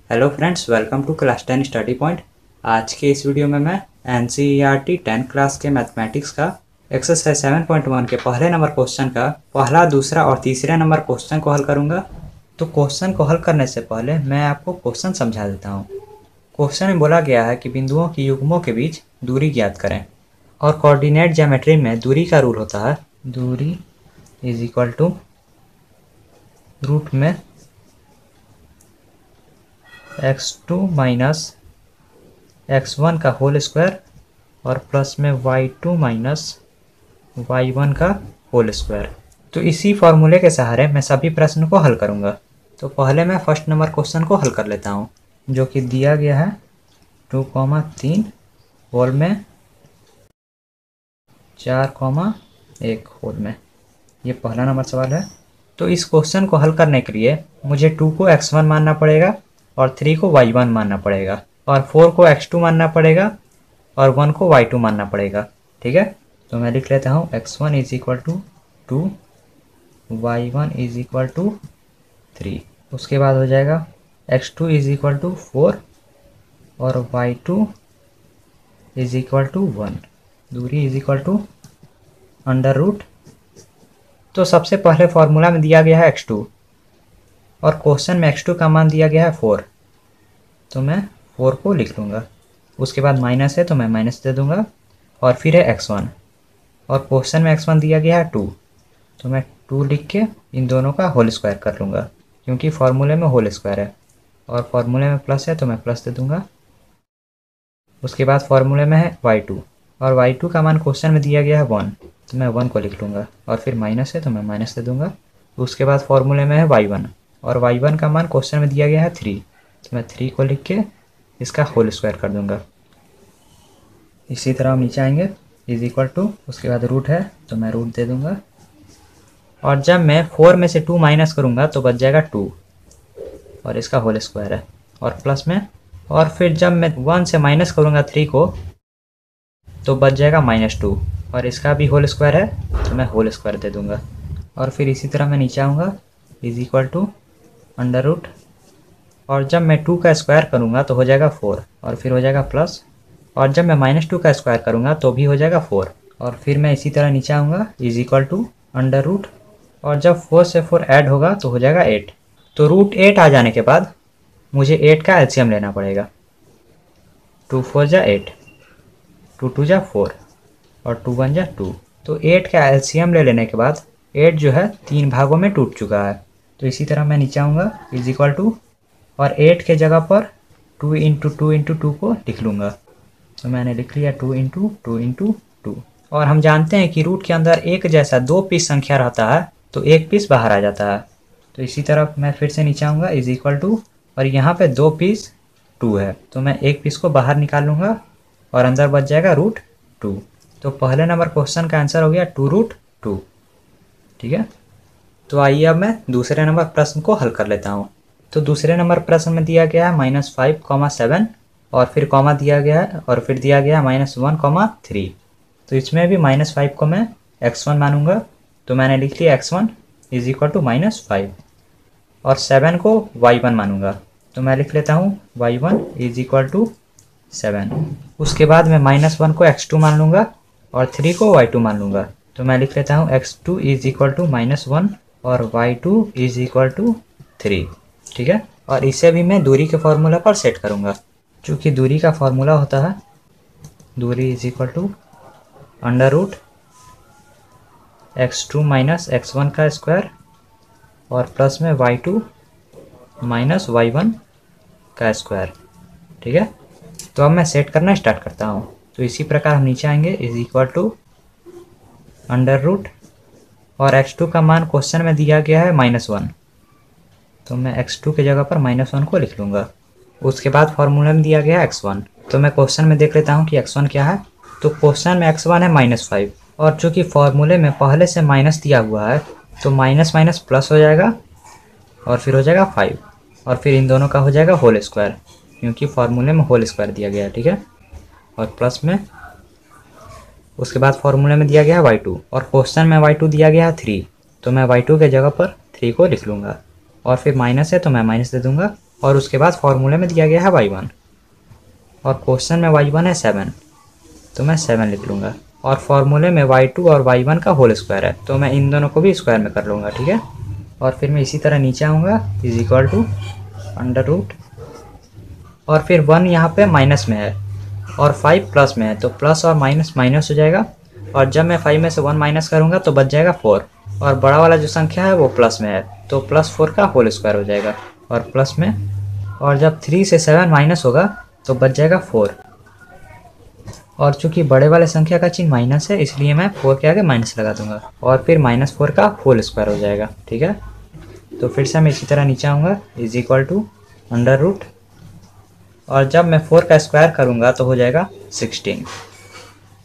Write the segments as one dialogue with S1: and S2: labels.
S1: Hello friends, welcome to class 10 study point. आज के इस वीडियो में मैं NCERT 10 क्लास के मैथमेटिक्स का एक्सरसाइज 7.1 के पहले नंबर क्वेश्चन का पहला, दूसरा और तीसरे नंबर क्वेश्चन को हल करूंगा। तो क्वेश्चन को हल करने से पहले मैं आपको क्वेश्चन समझा देता हूँ। क्वेश्चन में बोला गया है कि बिंदुओं की युग्मों के बीच दूरी ज्ञात करें और कोऑर्डिनेट ज्योमेट्री में दूरी का रूल होता है दूरी इज इक्वल टू रूट में x2 माइनस x1 का होल स्क्वायर और प्लस में y2 माइनस y1 का होल स्क्वायर। तो इसी फॉर्मूले के सहारे मैं सभी प्रश्न को हल करूंगा। तो पहले मैं फर्स्ट नंबर क्वेश्चन को हल कर लेता हूं, जो कि दिया गया है 2,3 होल में 4,1 होल में। ये पहला नंबर सवाल है। तो इस क्वेश्चन को हल करने के लिए मुझे 2 को x1 मानना पड़ेगा और 3 को y1 मानना पड़ेगा और 4 को x2 मानना पड़ेगा और 1 को y2 मानना पड़ेगा। ठीक है, तो मैं लिख लेता हूँ x1 is equal to 2, y1 is equal to 3। उसके बाद हो जाएगा x2 इज इक्वल टू 4 और y2 इज इक्वल टू 1। दूरी is equal to under root. तो सबसे पहले फॉर्मूला में दिया गया है x2 और क्वेश्चन में x2 का मान दिया गया है 4, तो मैं 4 को लिख लूँगा। उसके बाद माइनस है तो मैं माइनस दे दूँगा और फिर है x1 और क्वेश्चन में x1 दिया गया है 2, तो मैं 2 लिख के इन दोनों का होल स्क्वायर कर लूँगा, क्योंकि फार्मूले में होल स्क्वायर है और फार्मूले में प्लस है तो मैं प्लस दे दूँगा। उसके बाद फार्मूले में है y2 और y2 का मान क्वेश्चन में दिया गया है 1, तो मैं 1 को लिख लूँगा और फिर माइनस है तो मैं माइनस दे दूँगा। उसके बाद फार्मूले में है y1 और y1 का मान क्वेश्चन में दिया गया है 3, तो मैं 3 को लिख के इसका होल स्क्वायर कर दूंगा। इसी तरह हम नीचे आएंगे इज इक्वल टू, उसके बाद रूट है तो मैं रूट दे दूंगा और जब मैं 4 में से 2 माइनस करूंगा तो बच जाएगा 2 और इसका होल स्क्वायर है और प्लस में, और फिर जब मैं 1 से माइनस करूंगा 3 को तो बच जाएगा -2 और इसका भी होल स्क्वायर है तो मैं होल स्क्वायर दे दूंगा। और फिर इसी तरह मैं नीचे आऊँगा is equal to under root और जब मैं 2 का स्क्वायर करूँगा तो हो जाएगा 4 और फिर हो जाएगा प्लस, और जब मैं -2 का स्क्वायर करूँगा तो भी हो जाएगा 4 और फिर मैं इसी तरह नीचे आऊँगा is equal to under root और जब 4 से 4 ऐड होगा तो हो जाएगा 8। तो रूट 8 आ जाने के बाद मुझे 8 का एलसीएम लेना पड़ेगा। 2 4 जा 8, 2 2 जा 4 और 2 1 जा 2। तो 8 का एलसीएम ले लेने के बाद 8 जो है 3 भागों में टूट चुका है। तो इसी तरह मैं नीचे आऊँगा इज इक्वल टू और 8 के जगह पर 2 इंटू 2 इंटू 2 को लिख लूँगा, तो मैंने लिख लिया 2 इंटू 2 इंटू 2। और हम जानते हैं कि रूट के अंदर एक जैसा 2 पीस संख्या रहता है तो एक पीस बाहर आ जाता है। तो इसी तरह मैं फिर से नीचे आऊँगा इज इक्वल टू और यहाँ पे 2 पीस 2 है तो मैं एक पीस को बाहर निकाल लूँगा और अंदर बच जाएगा √2। तो पहले नंबर क्वेश्चन का आंसर हो गया 2√2। ठीक है, तो आइए अब मैं दूसरे नंबर प्रश्न को हल कर लेता हूँ। तो दूसरे नंबर प्रश्न में दिया गया है -5,7 और फिर कॉमा दिया गया है और फिर दिया गया है -1,3। तो इसमें भी -5 को मैं x1 मानूंगा, तो मैंने लिख लिया x1 इज इक्वल टू -5 और 7 को y1 मानूंगा, तो मैं लिख लेता हूँ y1 इज इक्वल टू 7। उसके बाद मैं -1 को x2 मान लूँगा और 3 को y2 मान लूँगा, तो मैं लिख लेता हूँ x2 इज इक्वल टू -1 और y2 इज इक्वल टू 3। ठीक है, और इसे भी मैं दूरी के फॉर्मूला पर सेट करूँगा। चूँकि दूरी का फॉर्मूला होता है दूरी is equal to under root x2 minus x1 का स्क्वायर और प्लस में y2 माइनस y1 का स्क्वायर। ठीक है, तो अब मैं सेट करना स्टार्ट करता हूँ। तो इसी प्रकार हम नीचे आएंगे is equal to under root और x2 का मान क्वेश्चन में दिया गया है -1, तो मैं x2 के जगह पर -1 को लिख लूँगा। उसके बाद फॉर्मूला में दिया गया है x1, तो मैं क्वेश्चन में देख लेता हूँ कि x1 क्या है। तो क्वेश्चन में x1 है -5 और चूँकि फॉर्मूले में पहले से माइनस दिया हुआ है तो माइनस माइनस प्लस हो जाएगा और फिर हो जाएगा 5 और फिर इन दोनों का हो जाएगा होल स्क्वायर, क्योंकि फॉर्मूले में होल स्क्वायर दिया गया है। ठीक है, और प्लस में उसके बाद फॉर्मूले में दिया गया है y2 और क्वेश्चन में y2 दिया गया है 3, तो मैं y2 के जगह पर 3 को लिख लूँगा और फिर माइनस है तो मैं माइनस दे दूँगा और उसके बाद फॉर्मूले में दिया गया है y1 और क्वेश्चन में y1 है 7, तो मैं 7 लिख लूँगा। और फॉर्मूले में y2 और y1 का होल स्क्वायर है, तो मैं इन दोनों को भी स्क्वायर में कर लूँगा, ठीक है। और फिर मैं इसी तरह नीचे आऊँगा, is equal to under root, और फिर 1 यहाँ पे माइनस में है और 5 प्लस में है, तो प्लस और माइनस माइनस हो जाएगा। और जब मैं 5 में से 1 माइनस करूँगा तो बच जाएगा 4, और बड़ा वाला जो संख्या है वो प्लस में है, तो प्लस 4 का होल स्क्वायर हो जाएगा और प्लस में। और जब 3 से 7 माइनस होगा तो बच जाएगा 4, और चूंकि बड़े वाले संख्या का चिन्ह माइनस है इसलिए मैं 4 के आगे माइनस लगा दूंगा, और फिर -4 का होल स्क्वायर हो जाएगा, ठीक है। तो फिर से मैं इसी तरह नीचे आऊँगा, is equal to under root, और जब मैं 4 का स्क्वायर करूँगा तो हो जाएगा 16,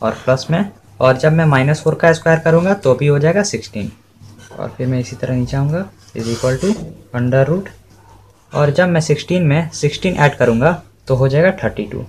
S1: और प्लस में, और जब मैं -4 का स्क्वायर करूँगा तो भी हो जाएगा 16, और फिर मैं इसी तरह नीचे आऊँगा, is equal to under root, और जब मैं 16 में 16 ऐड करूँगा तो हो जाएगा 32।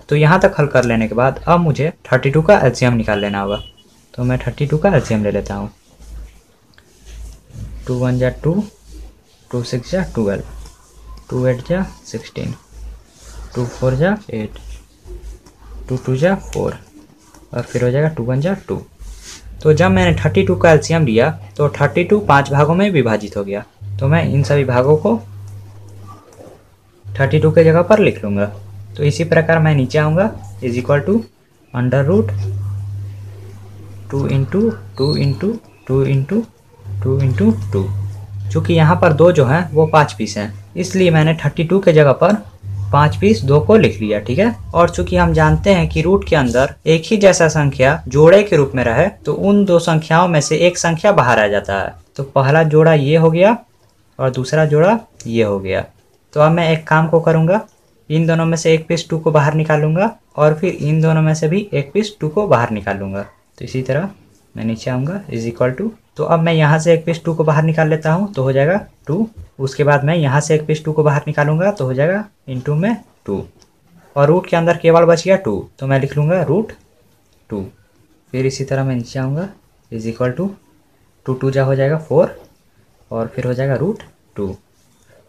S1: तो यहाँ तक हल कर लेने के बाद अब मुझे 32 का एलसीएम निकाल लेना होगा, तो मैं 32 का एलसीएम ले लेता हूँ। 2 1 जा 2, 2 6 जा 12, 2 8 जा 16, 2 4 जा 8, 2 2 जा 4, और फिर हो जाएगा 2 1 जा 2। तो जब मैंने 32 का एलसीएम लिया तो 32 5 भागों में विभाजित हो गया, तो मैं इन सभी भागों को 32 के जगह पर लिख लूँगा। तो इसी प्रकार मैं नीचे आऊँगा, is equal to under root 2 into 2 into 2 into 2 into 2। चूँकि यहाँ पर 2 जो हैं वो 5 पीस हैं, इसलिए मैंने 32 के जगह पर 5 पीस 2 को लिख लिया, ठीक है। और चूँकि हम जानते हैं कि रूट के अंदर एक ही जैसा संख्या जोड़े के रूप में रहे तो उन 2 संख्याओं में से एक संख्या बाहर आ जाता है। तो पहला जोड़ा ये हो गया और दूसरा जोड़ा ये हो गया। तो अब मैं एक काम को करूँगा, इन दोनों में से एक पीस 2 को बाहर निकालूंगा और फिर इन दोनों में से भी एक पीस 2 को बाहर निकालूंगा। तो इसी तरह मैं नीचे आऊँगा, इज इक्वल टू, तो अब मैं यहाँ से एक पीस 2 को बाहर निकाल लेता हूँ तो हो जाएगा 2। उसके बाद मैं यहाँ से एक पीस 2 को बाहर निकालूंगा तो हो जाएगा इंटू में 2, और रूट के अंदर केवल बच गया 2, तो मैं लिख लूँगा रूट 2। फिर इसी तरह मैं नीचे आऊँगा, इज इक्वल टू 2 2 जा हो जाएगा 4, और फिर हो जाएगा रूट 2,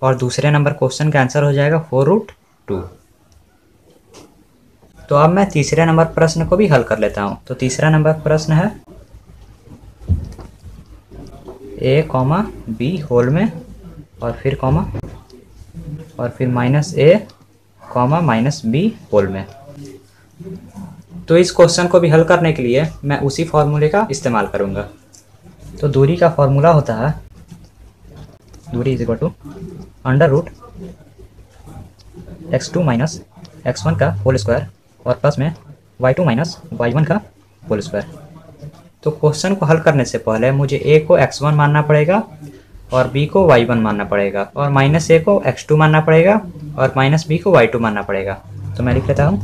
S1: और दूसरे नंबर क्वेश्चन का आंसर हो जाएगा 4 रूट 2। तो अब मैं तीसरे नंबर प्रश्न को भी हल कर लेता हूँ। तो तीसरा नंबर प्रश्न है a कॉमा b होल में और फिर कॉमा और फिर -a कॉमा -b होल में। तो इस क्वेश्चन को भी हल करने के लिए मैं उसी फॉर्मूले का इस्तेमाल करूँगा। तो दूरी का फॉर्मूला होता है, दूरी is equal to under root x2 minus x1 का होल स्क्वायर और प्लस में y2 माइनस y1 का होल स्क्वायर। तो क्वेश्चन को हल करने से पहले मुझे a को x1 मानना पड़ेगा और b को y1 मानना पड़ेगा, और -a को x2 मानना पड़ेगा और -b को y2 मानना पड़ेगा। तो मैं लिख लेता हूँ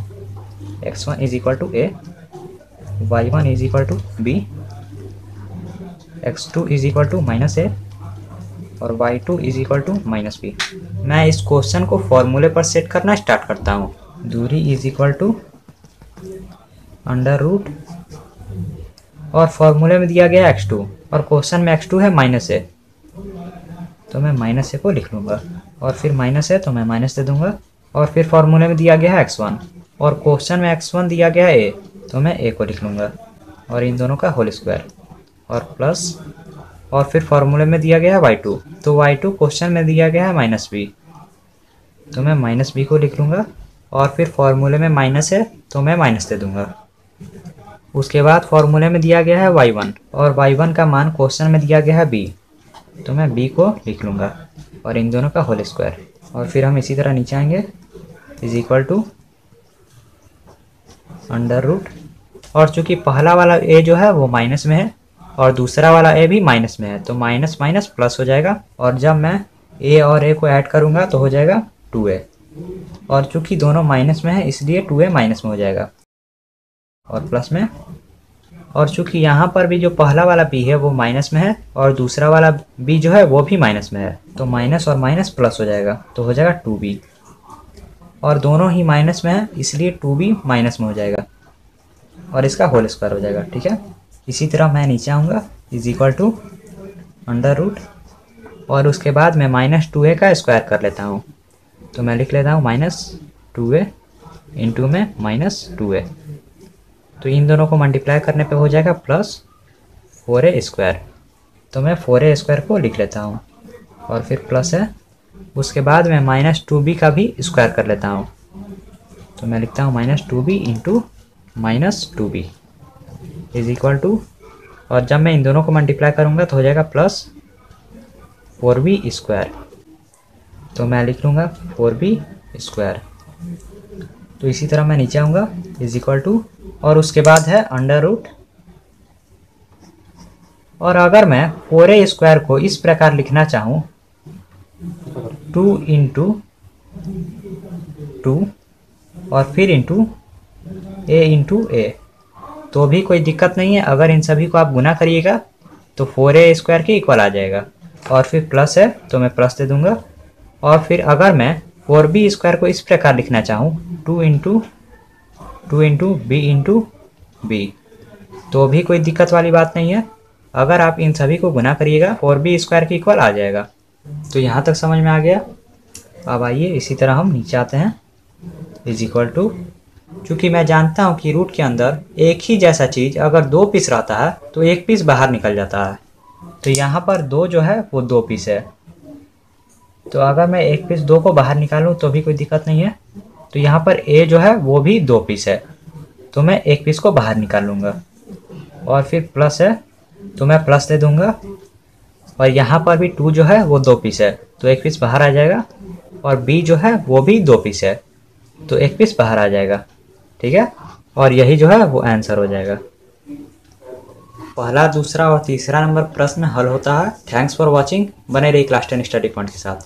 S1: x1 is equal to a, y1 is equal to b, x2 is equal to -a और y2 is equal to -b। मैं इस क्वेश्चन को फॉर्मूले पर सेट करना स्टार्ट करता हूँ। दूरी is equal to under root, और फॉर्मूले में दिया गया x2 और क्वेश्चन में x2 है -a, तो मैं -a को लिख लूँगा, और फिर -a तो मैं माइनस दे दूँगा, और फिर फॉर्मूले में दिया गया है x1 और क्वेश्चन में x1 दिया गया है a, तो मैं a को लिख लूँगा और इन दोनों का होल स्क्वायर और प्लस, और फिर फॉर्मूले में दिया गया है y2, तो y2 क्वेश्चन में दिया गया है -b, तो मैं -b को लिख लूँगा, और फिर फॉर्मूले में माइनस है तो मैं माइनस दे दूँगा। उसके बाद फॉर्मूले में दिया गया है y1 और y1 का मान क्वेश्चन में दिया गया है b, तो मैं b को लिख लूँगा और इन दोनों का होल स्क्वायर, और फिर हम इसी तरह नीचे आएंगे, is equal to under root, और चूँकि पहला वाला a जो है वो माइनस में है और दूसरा वाला a भी माइनस में है, तो माइनस माइनस प्लस हो जाएगा, और जब मैं a और a को ऐड करूँगा तो हो जाएगा 2a, और चूँकि दोनों माइनस में है इसलिए 2a माइनस में हो जाएगा और प्लस में, और चूँकि यहाँ पर भी जो पहला वाला b है वो माइनस में है और दूसरा वाला b जो है वो भी माइनस में है, तो माइनस और माइनस प्लस हो जाएगा, तो हो जाएगा 2b, और दोनों ही माइनस में है इसलिए 2b माइनस में हो जाएगा और इसका होल स्क्वायर हो जाएगा, ठीक है। इसी तरह मैं नीचे आऊँगा, is equal to under root और उसके बाद मैं -2a का स्क्वायर कर लेता हूँ। तो मैं लिख लेता हूँ -2a इंटू में -2a। तो इन दोनों को मल्टीप्लाई करने पे हो जाएगा +4a²। तो मैं 4a² को लिख लेता हूँ और फिर प्लस है, उसके बाद मैं -2b का भी स्क्वायर कर लेता हूँ। तो मैं लिखता हूँ -2b into -2b is equal to, और जब मैं इन दोनों को मल्टीप्लाई करूँगा तो हो जाएगा +4b²। तो मैं लिख लूँगा 4b²। तो इसी तरह मैं नीचे आऊँगा इज इक्वल टू, और उसके बाद है अंडर रूट। और अगर मैं 4a² को इस प्रकार लिखना चाहूँ 2 इंटू 2 और फिर इंटू a इंटू a, तो भी कोई दिक्कत नहीं है। अगर इन सभी को आप गुना करिएगा तो 4a² के इक्वल आ जाएगा। और फिर प्लस है तो मैं प्लस दे दूंगा। और फिर अगर मैं 4b² को इस प्रकार लिखना चाहूँ 2 इंटू b इंटू b, तो भी कोई दिक्कत वाली बात नहीं है। अगर आप इन सभी को गुना करिएगा 4b² के इक्वल आ जाएगा। तो यहाँ तक समझ में आ गया। अब आइए इसी तरह हम नीचे आते हैं इज इक्वल टू, चूँकि मैं जानता हूँ कि रूट के अंदर एक ही जैसा चीज़ अगर 2 पीस रहता है तो 1 पीस बाहर निकल जाता है। तो यहाँ पर 2 जो है वो 2 पीस है। तो अगर मैं 1 पीस 2 को बाहर निकालूँ तो भी कोई दिक्कत नहीं है। तो यहाँ पर a जो है वो भी 2 पीस है, तो मैं 1 पीस को बाहर निकाल लूँगा। और फिर प्लस है तो मैं प्लस दे दूँगा। और यहाँ पर भी 2 जो है वो 2 पीस है, तो 1 पीस बाहर आ जाएगा। और b जो है वो भी 2 पीस है, तो 1 पीस बाहर आ जाएगा। ठीक है, और यही जो है वो आंसर हो जाएगा। पहला, दूसरा और तीसरा नंबर प्रश्न हल होता है। Thanks for watching. बने रहिए क्लास 10 स्टडी पॉइंट के साथ।